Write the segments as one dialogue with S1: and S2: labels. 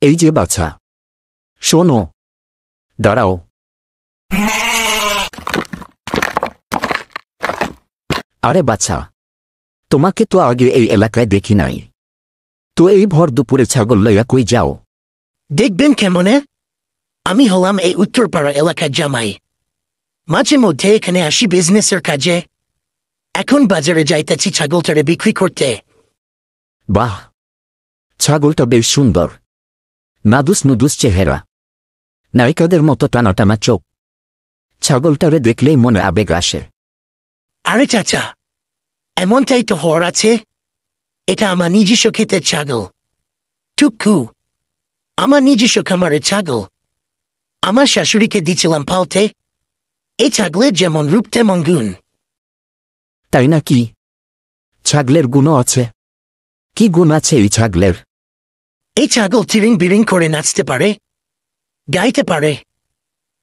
S1: এই যে বাচ্চা, শোনো, দাঁড়াও। আরে বাচ্চা, তোমাকে তো আগে এই এলাকায় দেখি নাই, তো এই ভর দুপুরে ছাগল লইয়া কই যাও?
S2: দেখবেন কেমনে? আমি হলাম এই উত্তরপাড়া এলাকার জামাই। মাঝে মধ্যে এখানে আসি বিজনেসের কাজে। এখন বাজারে যাইতেছি ছাগলটারে বিক্রি করতে।
S1: বাহ, ছাগলটা বেশ সুন্দর, নাদুস নুদুস চেহারা, নায়িকাদের মতো টানা টানা চোখ। ছাগলটারে দেখলেই মনে আবেগ আসে।
S2: আরে চাচা, এমনটাই তো হওয়ার আছে। এটা আমার নিজস্ব ক্ষেতের ছাগল, টুকু। আমার নিজস্ব খামারের ছাগল। আমার শাশুড়িকে দিয়েছিলাম পালতে। এই ছাগলের যেমন রূপ তেমন গুণ।
S1: তাই নাকি? ছাগলের গুণও আছে? কি গুণ আছে এই ছাগলের?
S2: এই ছাগল তিরিং বিরিং করে নাচতে পারে, গাইতে পারে,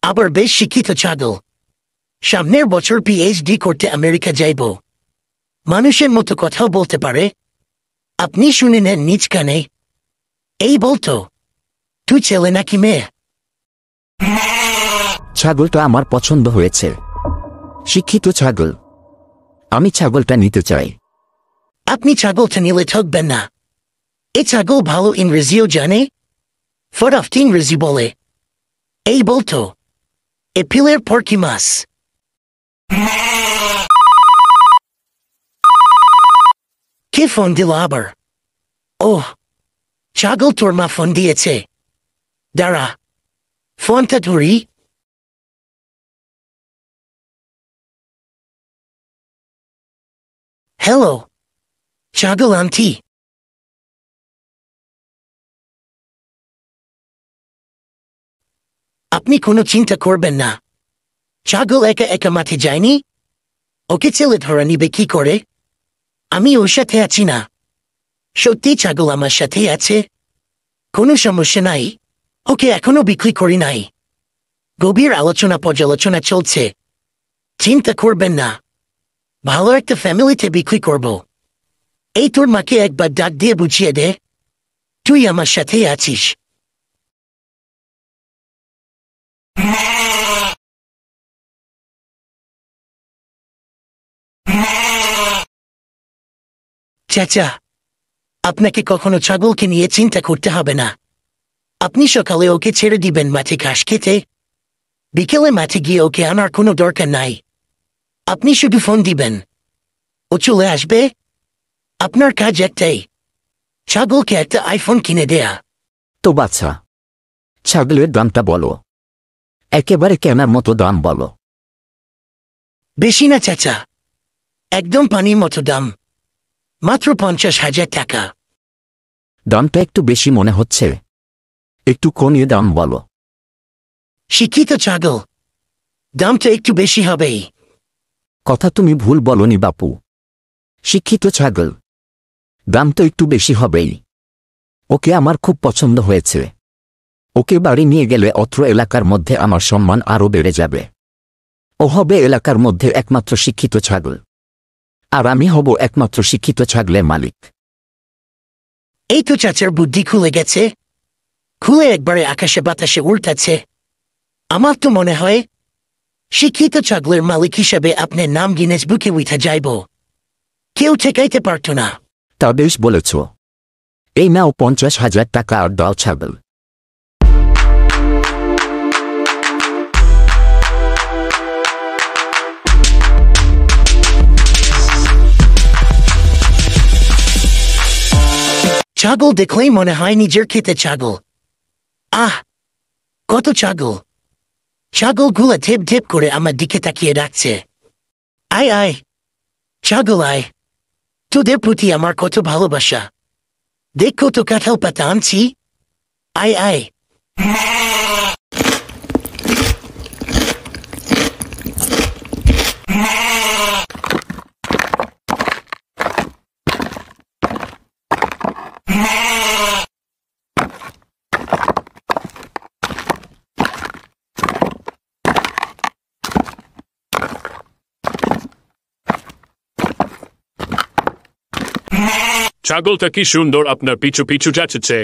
S2: আবার বেশ শিক্ষিত ছাগল। সামনের বছর পিএইচডি করতে আমেরিকা যাইব। মানুষের মতো কথাও বলতে পারে। আপনি শুনে নেন নিজ কানে। এই বলতো, তুই ছেলে নাকি মেয়ে?
S1: ছাগলটা আমার পছন্দ হয়েছে, শিক্ষিত ছাগল। আমি ছাগলটা নিতে চাই।
S2: আপনি ছাগলটা নিলে ঠকবেন না। এই ছাগল ভালো ইংরেজিও জানে, ফটাফট ইংরেজি বলে। এই বলতো, এপ্রিলের পর কি মাস? কে ফোন দিল আবার? ওহ, ছাগল তোর মা ফোন দিয়েছে। দাঁড়া, ফোনটা ধরি। হ্যালো, ছাগল আন্টি। আপনি কোনো চিন্তা করবেন না। ছাগল একা একা মাঠে যায়নি। ওকে ছেলে ধরা নিবে কি করে? আমি ওর সাথে আছি না। সত্যি ছাগল আমার সাথেই আছে। কোনো সমস্যা নাই। ওকে এখনো বিক্রি করি নাই। গভীর আলোচনা পর্যালোচনা চলছে। চিন্তা করবেন না। ভালো একটা ফ্যামিলিতে বিক্রি করব। এই তোর মাকে একবার ডাক দিয়ে বুঝিয়ে দে, তুই আমার সাথেই আছিস। চাচা, আপনাকে কখনো ছাগলকে নিয়ে চিন্তা করতে হবে না। আপনি সকালে ওকে ছেড়ে দিবেন মাঠে ঘাস খেতে। বিকেলে মাঠে গিয়ে ওকে আনার কোনো দরকার নাই। আপনি শুধু ফোন দিবেন, ও চলে আসবে। আপনার কাজ একটাই, ছাগলকে একটা আইফোন কিনে দেয়া।
S1: তো বাচ্চা, ছাগলের দামটা বলো, একেবারে কেনার মতো দাম বলো।
S2: বেশি না চাচা, একদম পানির মতো দাম, মাত্র 50,000 টাকা।
S1: দামটা একটু বেশি মনে হচ্ছে, একটু কমিয়ে দাম বলো।
S2: শিক্ষিত ছাগল, দামটা একটু বেশি হবেই।
S1: কথা তুমি ভুল বলনি বাপু। শিক্ষিত ছাগল, দাম তো একটু বেশি হবেই। ওকে আমার খুব পছন্দ হয়েছে। ওকে বাড়ি নিয়ে গেলে অত্র এলাকার মধ্যে আমার সম্মান আরও বেড়ে যাবে। ও হবে এলাকার মধ্যে একমাত্র শিক্ষিত ছাগল, আর আমি হব একমাত্র শিক্ষিত ছাগলের মালিক।
S2: এই তো চাচার বুদ্ধি খুলে গেছে। খুলে একবারে আকাশে বাতাসে উল্টাচ্ছে। আমার তো মনে হয় শিক্ষিত ছাগলের মালিক হিসেবে আপনার নাম গিনেস বুকে উঠে যাইব। কেউ ঠেকাইতে পারত না।
S1: তা বেশ বলেছ। এই নাও 50,000 টাকা আর দাও ছাগল।
S2: ছাগল দেখলেই মনে হয় নিজের খেতে ছাগল। আহ, কত ছাগল! ছাগলগুলো ঢেপ ঢেপ করে আমার দিকে তাকিয়ে ডাকছে। আয় আয়, ছাগল আয়। তোদের প্রতি আমার কত ভালোবাসা। দেখ কত কাঁঠাল পাতা আনছি। আয় আয়।
S3: ছাগলটা কি সুন্দর আপনার পিছু পিছু যাচ্ছে।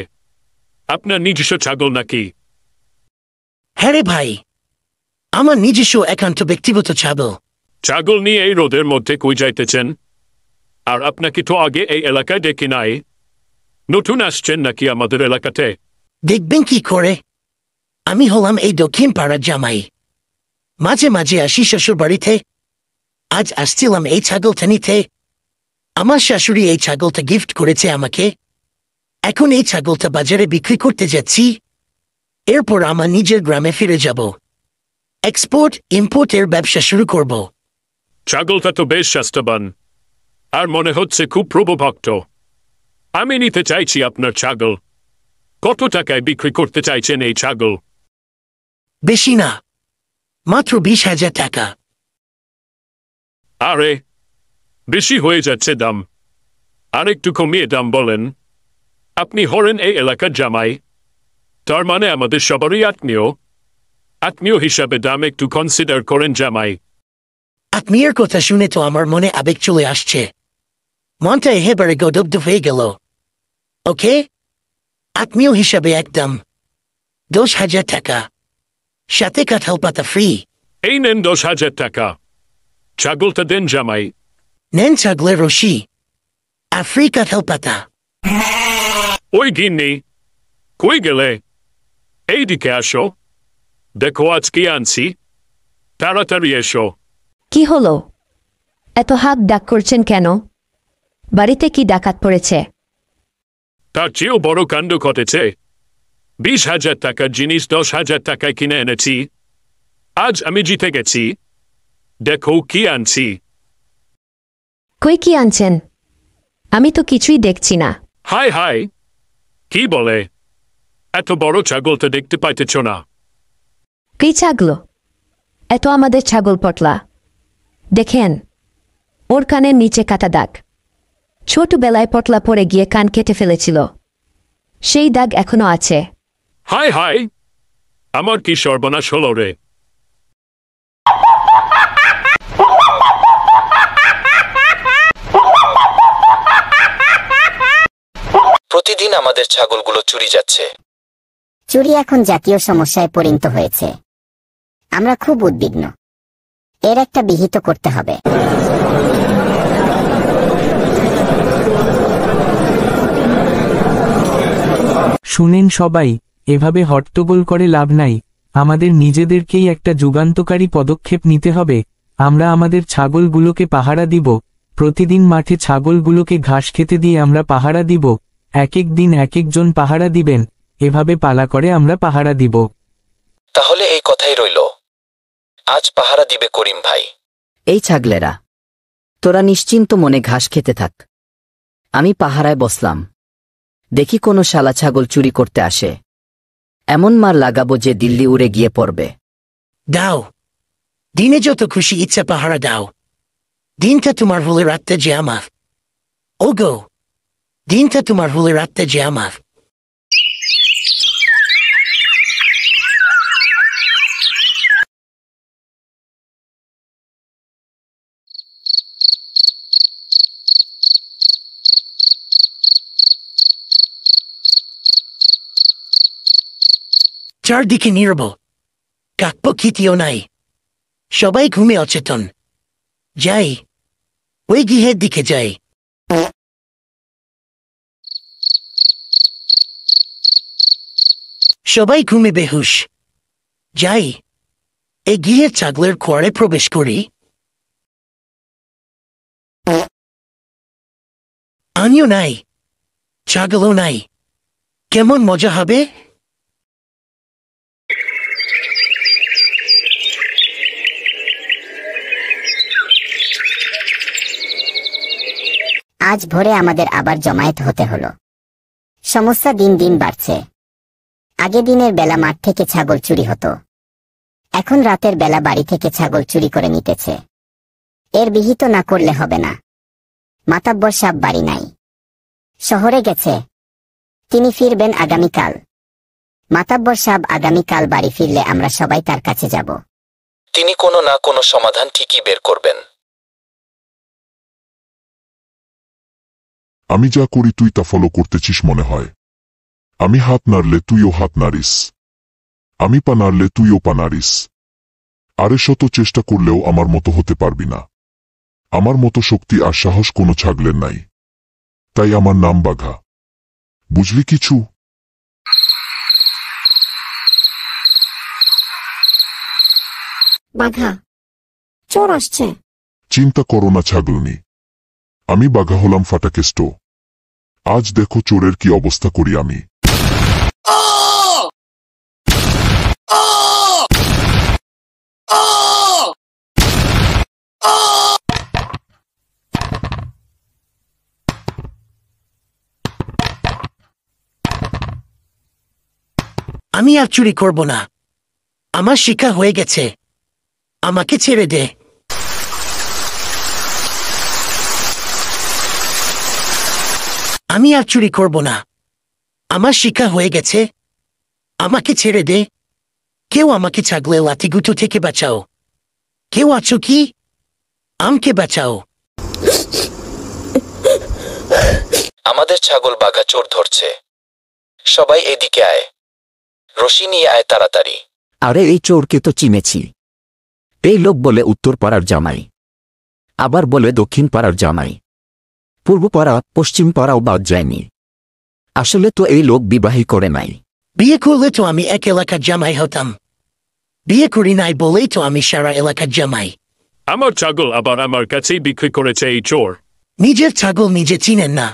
S3: আপনার নিজস্ব ছাগল নাকি?
S2: হ্যাঁ রে ভাই, আমার নিজস্ব একান্ত ব্যক্তিগত ছাগল।
S3: ছাগল নিয়ে এই রোদের মধ্যে কই যাইতেছেন? আর আপনাকে তো আগে এই এলাকায় দেখি নাই। নতুন আসছেন নাকি আমাদের এলাকাতে?
S2: দেখবেন কি করে? আমি হলাম এই দক্ষিণ পাড়ার জামাই। মাঝে মাঝে আসি শ্বশুর বাড়িতে। আজ আসছিলাম এই ছাগলটা নিতে। আমার শাশুড়ি এই ছাগলটা গিফট করেছে আমাকে। এখন এই ছাগলটা বাজারে বিক্রি করতে যাচ্ছি। এরপর আমার নিজের গ্রামে ফিরে যাব। এক্সপোর্ট ইম্পোর্টের ব্যবসা শুরু করব।
S3: ছাগলটা তো বেশ স্বাস্থ্যবান, আর মনে হচ্ছে খুব প্রভুভক্ত। আমি নিতে চাইছি আপনার ছাগল। কত টাকায় বিক্রি করতে চাইছেন এই ছাগল?
S2: বেশি না, মাত্র 20,000 টাকা।
S3: আরে, বেশি হয়ে যাচ্ছে দাম। আর একটু কমিয়ে দাম বলেন। আপনি হরেন এই এলাকার জামাই, তার মানে আমাদের সবারই আত্মীয়। আত্মীয় হিসাবে দাম একটু কনসিডার করেন জামাই।
S2: আত্মীয়ের কথা শুনে তো আমার মনে আবেগ চলে আসছে। মনটা একেবারে গদগ্ধ হয়ে গেল। ওকে, আত্মীয় হিসাবে একদম 10,000 টাকা, সাথে কাঁঠাল পাতা ফ্রি।
S3: এই নেন 10,000 টাকা। ছাগলটা দেন জামাই।
S2: নেন ছাগলের রশি আর ফ্রি কাঁঠাল পাতা।
S3: ওই গিন্নি, কই গেলে? এইদিকে আসো, দেখো আজ কি আনছি। তাড়াতাড়ি এসো।
S4: কি হলো? এত হাত ডাক করছেন কেন? বাড়িতে কি ডাকাত পড়েছে?
S3: তার চেয়েও বড় কাণ্ড ঘটেছে। 20,000 টাকার জিনিস 10,000 টাকায় কিনে এনেছি। আজ আমি জিতে গেছি। দেখো কি আনছি।
S4: কই কি আনছেন? আমি তো কিছুই দেখছি না।
S3: হাই হাই, কি বলে? এত বড় ছাগলটা দেখতে পাইতেছ না?
S4: কি ছাগল? এত আমাদের ছাগল পটলা। দেখেন, ওর কানের নিচে কাটা দাগ। ছোটবেলায় পটলা পড়ে গিয়ে কান কেটে ফেলেছিল, সেই দাগ এখনো আছে।
S3: হাই হাই, আমার কি সর্বনাশ হলো রে।
S1: প্রতিদিন আমাদের ছাগলগুলো চুরি যাচ্ছে।
S5: চুরি এখন জাতীয় সমস্যায় পরিণত হয়েছে। আমরা খুব উদ্বিগ্ন। এর একটা বিহিত করতে হবে।
S6: শুনেন সবাই, এভাবে হট্টগোল করে লাভ নাই। আমাদের নিজেদেরকেই একটা যুগান্তকারী পদক্ষেপ নিতে হবে। আমরা আমাদের ছাগলগুলোকে পাহারা দিব। প্রতিদিন মাঠে ছাগলগুলোকে ঘাস খেতে দিয়ে আমরা পাহারা দিব। এক এক দিন এক একজন পাহারা দিবেন। এভাবে পালা করে আমরা পাহারা দিব।
S1: তাহলে এই কথাই রইল। আজ পাহারা দিবে করিম ভাই। এই ছাগলেরা, তোরা নিশ্চিন্ত মনে ঘাস খেতে থাক। আমি পাহারায় বসলাম। দেখি কোনো শালা ছাগল চুরি করতে আসে, এমন মার লাগাবো যে দিল্লি উড়ে গিয়ে পড়বে।
S2: দাও, দিনে যত খুশি ইচ্ছা পাহারা দাও। দিনটা তোমার হলে রাতটা যে আমার। ওগো, দিনটা তোমার হলে রাতটা যে আমার। চারদিকে নীরব, কাকপক্ষীটিও নাই। সবাই ঘুমে অচেতন। যাই, ওই গৃহের দিকে যাই। সবাই ঘুমে বেহুশ। যাই, এই গৃহের ছাগলের খোয়ারে প্রবেশ করি। আমিও নাই, ছাগলও নাই। কেমন মজা হবে।
S5: আজ ভোরে আমাদের আবার জমায়েত হতে হলো। সমস্যা দিন দিন বাড়ছে। আগে দিনের বেলা মাঠ থেকে ছাগল চুরি হতো, এখন রাতের বেলা বাড়ি থেকে ছাগল চুরি করে নিতেছে। এর বিহিত না করলে হবে না। মাতাব্বর সাহেব বাড়ি নাই, শহরে গেছে। তিনি ফিরবেন আগামীকাল। মাতাব্বর সাহেব আগামীকাল বাড়ি ফিরলে আমরা সবাই তার কাছে যাব।
S1: তিনি কোনো না কোনো সমাধান ঠিকই বের করবেন।
S7: আমি যা করি তুই তা ফলো করতেছিস মনে হয়। আমি হাত নাড়লে তুইও হাত নাড়িস, আমি পা নাড়লে তুইও পা নাড়িস। আরে শত চেষ্টা করলেও আমার মতো হতে পারবি না। আমার মতো শক্তি আর সাহস কোনো ছাগলের নাই, তাই আমার নাম বাঘা। বুঝলি কিছু?
S5: বাঘা, চোর আসছে।
S7: চিন্তা করো না ছাগলনি, আমি বাঘা হলাম ফাটাকেষ্ট। আজ দেখো চোরের কি অবস্থা করি আমি।
S2: আমি আর চুরি করব না, আমার শিক্ষা হয়ে গেছে, আমাকে ছেড়ে দে। আমি আর চুরি করব না, আমার শিক্ষা হয়ে গেছে, আমাকে ছেড়ে দে। কেউ আমাকে ছাগলের লাঠিগুটো থেকে বাঁচাও, কেউ আছো কি? আমাকে বাঁচাও।
S8: আমাদের ছাগল বাঘা চোর ধরছে, সবাই এদিকে আয়, রশি নিয়ে আয় তাড়াতাড়ি।
S1: আরে এই চোরকে তো চিনেছি, এই লোক বলে উত্তর পাড়ার জামাই, আবার বলে দক্ষিণ পাড়ার জামাই, পূর্ব পাড়া পশ্চিম পাড়াও বাদ যায়নি। আসলে তো এই লোক বিবাহী করে নাই।
S2: বিয়ে করলে তো আমি এক এলাকার জামাই হতাম, বিয়ে করি নাই বলেই তো আমি সারা এলাকার জামাই।
S3: আমার ছাগল আবার আমার কাছেই বিক্রি করেছে এই চোর।
S2: নিজের ছাগল নিজে চিনেন না,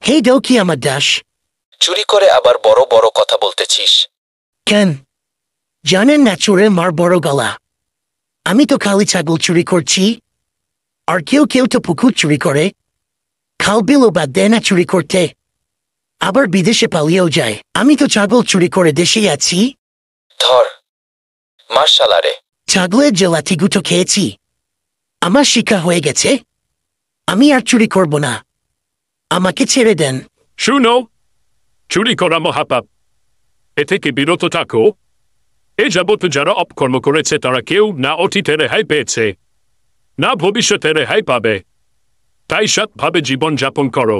S2: হে দেও কি আমার দাস?
S8: চুরি করে আবার বড় বড় কথা বলতেছিস।
S2: কেন জানেন না চোরের মার বড় গলা? আমি তো খালি ছাগল চুরি করছি, আর কেউ কেউ তো পুকুর চুরি করে, খাল বিলও বাদ দেয় না চুরি করতে, আবার বিদেশে পালিয়েও যায়। আমি তো ছাগল চুরি করে দেশেই আছি।
S8: ধর, মার্শালারে।
S2: ছাগলের যে লাঠিগুটো খেয়েছি, আমার শিক্ষা হয়ে গেছে, আমি আর চুরি করব না, আমাকে ছেড়ে দেন।
S3: শুনো, চুরি করা মহাপাপ, এ থেকে বিরত থাকো। এ যাবত যারা অপকর্ম করেছে তারা কেউ না অতীতে রেহাই পেয়েছে, না ভবিষ্যতে রেহাই পাবে, তাই সৎভাবে জীবন যাপন করো।